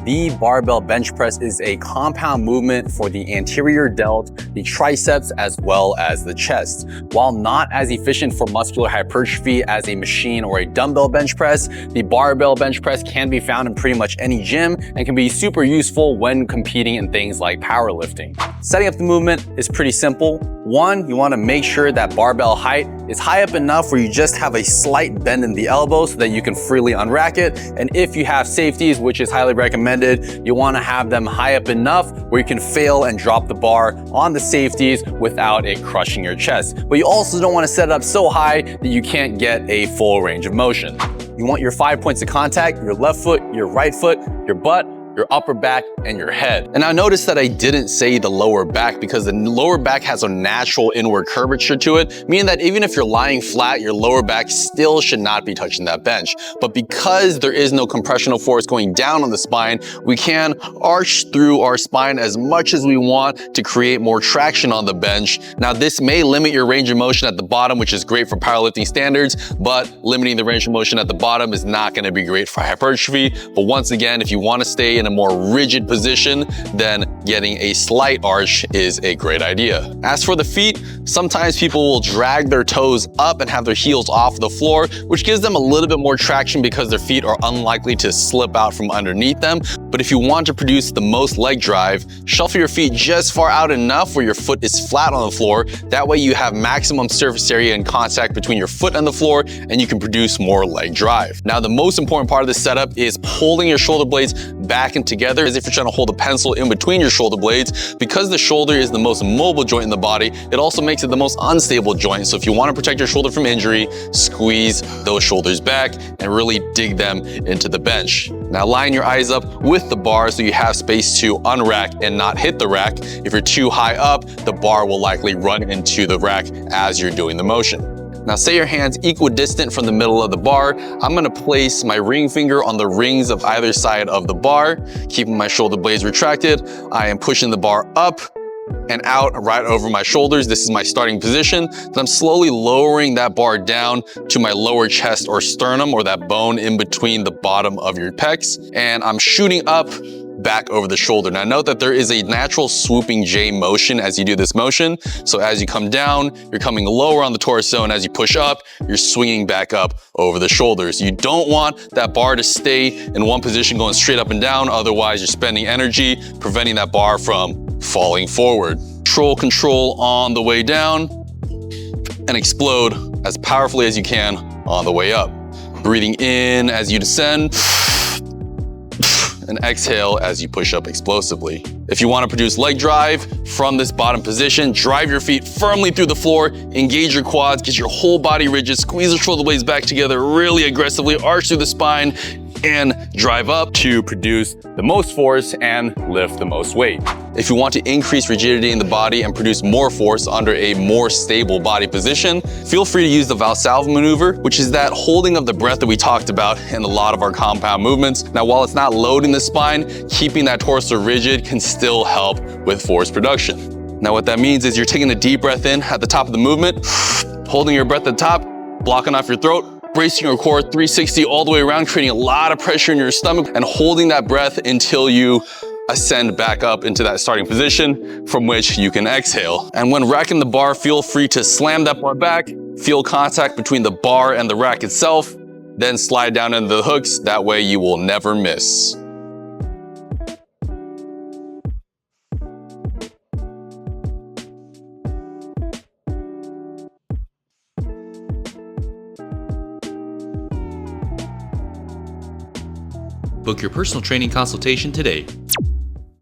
The barbell bench press is a compound movement for the anterior delt, the triceps, as well as the chest. While not as efficient for muscular hypertrophy as a machine or a dumbbell bench press, the barbell bench press can be found in pretty much any gym and can be super useful when competing in things like powerlifting. Setting up the movement is pretty simple. One, you want to make sure that barbell height is high up enough where you just have a slight bend in the elbow so that you can freely unrack it. And if you have safeties, which is highly recommended, you want to have them high up enough where you can fail and drop the bar on the safeties without it crushing your chest. But you also don't want to set it up so high that you can't get a full range of motion. You want your 5 points of contact: your left foot, your right foot, your butt, your upper back, and your head. And now notice that I didn't say the lower back because the lower back has a natural inward curvature to it, meaning that even if you're lying flat, your lower back still should not be touching that bench. But because there is no compressional force going down on the spine, we can arch through our spine as much as we want to create more traction on the bench. Now this may limit your range of motion at the bottom, which is great for powerlifting standards, but limiting the range of motion at the bottom is not gonna be great for hypertrophy. But once again, if you wanna stay in a more rigid position, then getting a slight arch is a great idea. As for the feet, sometimes people will drag their toes up and have their heels off the floor, which gives them a little bit more traction because their feet are unlikely to slip out from underneath them. But if you want to produce the most leg drive, shuffle your feet just far out enough where your foot is flat on the floor. That way you have maximum surface area and contact between your foot and the floor, and you can produce more leg drive. Now, the most important part of this setup is pulling your shoulder blades back and together as if you're trying to hold a pencil in between your shoulder blades. Because the shoulder is the most mobile joint in the body, it also makes it the most unstable joint. So if you want to protect your shoulder from injury, squeeze those shoulders back and really dig them into the bench. Now line your eyes up with the bar so you have space to unrack and not hit the rack. If you're too high up, the bar will likely run into the rack as you're doing the motion. Now say your hand's equidistant from the middle of the bar. I'm gonna place my ring finger on the rings of either side of the bar, keeping my shoulder blades retracted. I am pushing the bar up and out right over my shoulders. This is my starting position. Then I'm slowly lowering that bar down to my lower chest or sternum, or that bone in between the bottom of your pecs. And I'm shooting up back over the shoulder. Now note that there is a natural swooping J motion as you do this motion. So as you come down, you're coming lower on the torso, and as you push up, you're swinging back up over the shoulders. You don't want that bar to stay in one position going straight up and down, otherwise you're spending energy, preventing that bar from falling forward. Control on the way down, and explode as powerfully as you can on the way up. Breathing in as you descend, and exhale as you push up explosively. If you want to produce leg drive from this bottom position, drive your feet firmly through the floor, engage your quads, get your whole body rigid, squeeze the shoulder blades back together really aggressively, arch through the spine, and drive up to produce the most force and lift the most weight. If you want to increase rigidity in the body and produce more force under a more stable body position, feel free to use the Valsalva maneuver, which is that holding of the breath that we talked about in a lot of our compound movements. Now, while it's not loading the spine, keeping that torso rigid can still help with force production. Now, what that means is you're taking a deep breath in at the top of the movement, holding your breath at the top, blocking off your throat, bracing your core 360 all the way around, creating a lot of pressure in your stomach, and holding that breath until you ascend back up into that starting position from which you can exhale. And when racking the bar, feel free to slam that bar back, feel contact between the bar and the rack itself, then slide down into the hooks. That way you will never miss. Book your personal training consultation today